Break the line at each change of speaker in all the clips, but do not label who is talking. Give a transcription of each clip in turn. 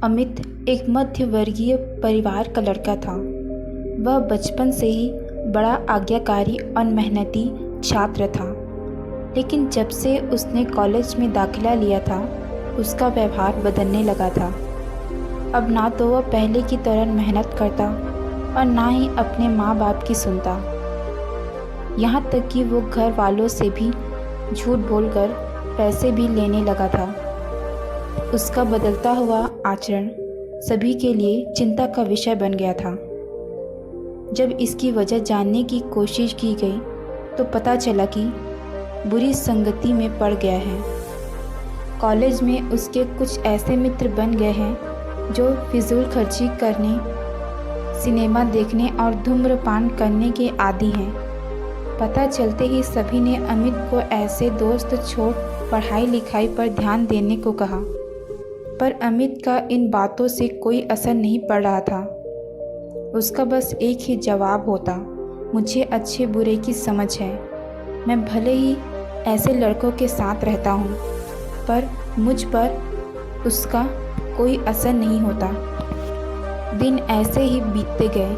अमित एक मध्य वर्गीय परिवार का लड़का था। वह बचपन से ही बड़ा आज्ञाकारी और मेहनती छात्र था, लेकिन जब से उसने कॉलेज में दाखिला लिया था, उसका व्यवहार बदलने लगा था। अब ना तो वह पहले की तरह मेहनत करता और ना ही अपने माँ बाप की सुनता। यहाँ तक कि वो घर वालों से भी झूठ बोलकर पैसे भी लेने लगा था। उसका बदलता हुआ आचरण सभी के लिए चिंता का विषय बन गया था। जब इसकी वजह जानने की कोशिश की गई तो पता चला कि बुरी संगति में पड़ गया है। कॉलेज में उसके कुछ ऐसे मित्र बन गए हैं जो फिजूल खर्ची करने, सिनेमा देखने और धूम्रपान करने के आदी हैं। पता चलते ही सभी ने अमित को ऐसे दोस्त छोड़ पढ़ाई लिखाई पर ध्यान देने को कहा, पर अमित का इन बातों से कोई असर नहीं पड़ रहा था। उसका बस एक ही जवाब होता, मुझे अच्छे बुरे की समझ है। मैं भले ही ऐसे लड़कों के साथ रहता हूँ, पर मुझ पर उसका कोई असर नहीं होता। दिन ऐसे ही बीतते गए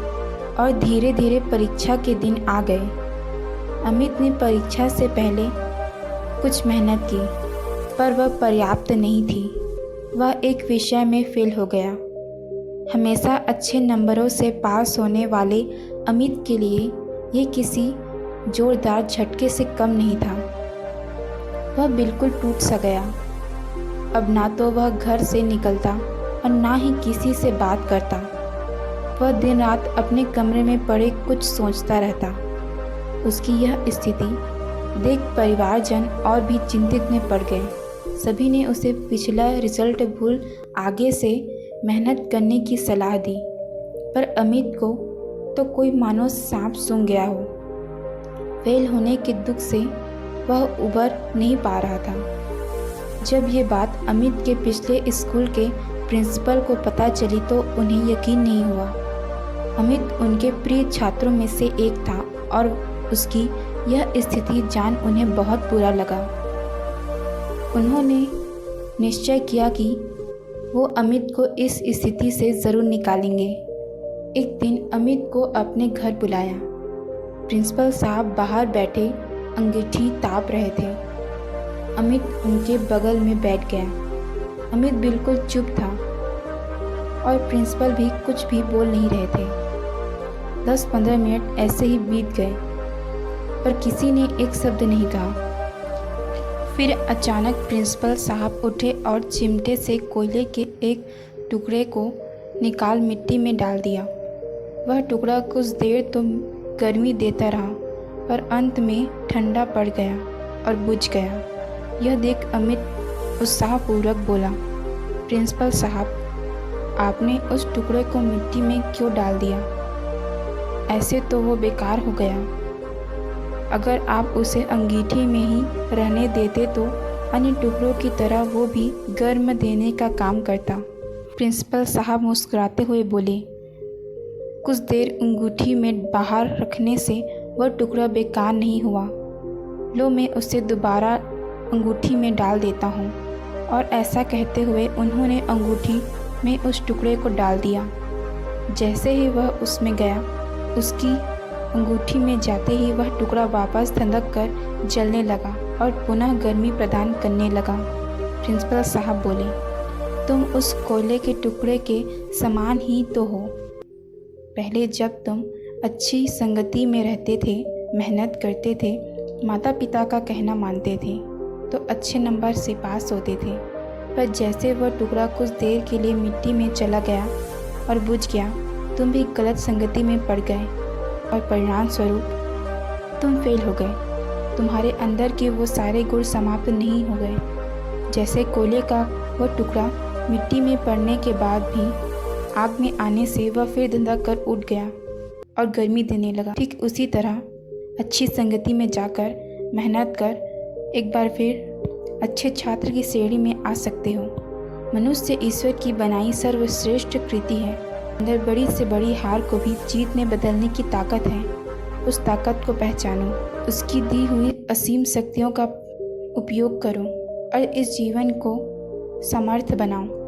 और धीरे धीरे परीक्षा के दिन आ गए। अमित ने परीक्षा से पहले कुछ मेहनत की, पर वह पर्याप्त नहीं थी। वह एक विषय में फेल हो गया। हमेशा अच्छे नंबरों से पास होने वाले अमित के लिए यह किसी जोरदार झटके से कम नहीं था। वह बिल्कुल टूट सा गया। अब ना तो वह घर से निकलता और ना ही किसी से बात करता। वह दिन रात अपने कमरे में पड़े कुछ सोचता रहता। उसकी यह स्थिति देख परिवारजन और भी चिंतित में पड़ गए। सभी ने उसे पिछला रिजल्ट भूल आगे से मेहनत करने की सलाह दी, पर अमित को तो कोई मानो सांप सूंघ गया हो। फेल होने के दुख से वह उबर नहीं पा रहा था। जब ये बात अमित के पिछले स्कूल के प्रिंसिपल को पता चली तो उन्हें यकीन नहीं हुआ। अमित उनके प्रिय छात्रों में से एक था और उसकी यह स्थिति जान उन्हें बहुत बुरा लगा। उन्होंने निश्चय किया कि वो अमित को इस स्थिति से ज़रूर निकालेंगे। एक दिन अमित को अपने घर बुलाया। प्रिंसिपल साहब बाहर बैठे अंगीठी ताप रहे थे। अमित उनके बगल में बैठ गया। अमित बिल्कुल चुप था और प्रिंसिपल भी कुछ भी बोल नहीं रहे थे। 10-15 मिनट ऐसे ही बीत गए, पर किसी ने एक शब्द नहीं कहा। फिर अचानक प्रिंसिपल साहब उठे और चिमटे से कोयले के एक टुकड़े को निकाल मिट्टी में डाल दिया। वह टुकड़ा कुछ देर तो गर्मी देता रहा, पर अंत में ठंडा पड़ गया और बुझ गया। यह देख अमित उत्साहपूर्वक बोला, प्रिंसिपल साहब, आपने उस टुकड़े को मिट्टी में क्यों डाल दिया? ऐसे तो वो बेकार हो गया। अगर आप उसे अंगीठी में ही रहने देते तो अन्य टुकड़ों की तरह वो भी गर्म देने का काम करता। प्रिंसिपल साहब मुस्कुराते हुए बोले, कुछ देर अंगूठी में बाहर रखने से वह टुकड़ा बेकार नहीं हुआ। लो, मैं उसे दोबारा अंगूठी में डाल देता हूँ। और ऐसा कहते हुए उन्होंने अंगूठी में उस टुकड़े को डाल दिया। जैसे ही वह उसमें गया, उसकी अंगूठी में जाते ही वह टुकड़ा वापस धधक कर जलने लगा और पुनः गर्मी प्रदान करने लगा। प्रिंसिपल साहब बोले, तुम उस कोयले के टुकड़े के समान ही तो हो। पहले जब तुम अच्छी संगति में रहते थे, मेहनत करते थे, माता पिता का कहना मानते थे, तो अच्छे नंबर से पास होते थे। पर जैसे वह टुकड़ा कुछ देर के लिए मिट्टी में चला गया और बुझ गया, तुम भी गलत संगति में पड़ गए और परिणाम स्वरूप तुम फेल हो गए। तुम्हारे अंदर के वो सारे गुण समाप्त नहीं हो गए। जैसे कोयले का वह टुकड़ा मिट्टी में पड़ने के बाद भी आग में आने से वह फिर धधक कर उठ गया और गर्मी देने लगा, ठीक उसी तरह अच्छी संगति में जाकर मेहनत कर एक बार फिर अच्छे छात्र की श्रेणी में आ सकते हो। मनुष्य ईश्वर की बनाई सर्वश्रेष्ठ कृति है। अंदर बड़ी से बड़ी हार को भी जीत में बदलने की ताकत है। उस ताकत को पहचानो, उसकी दी हुई असीम शक्तियों का उपयोग करो और इस जीवन को समर्थ बनाओ।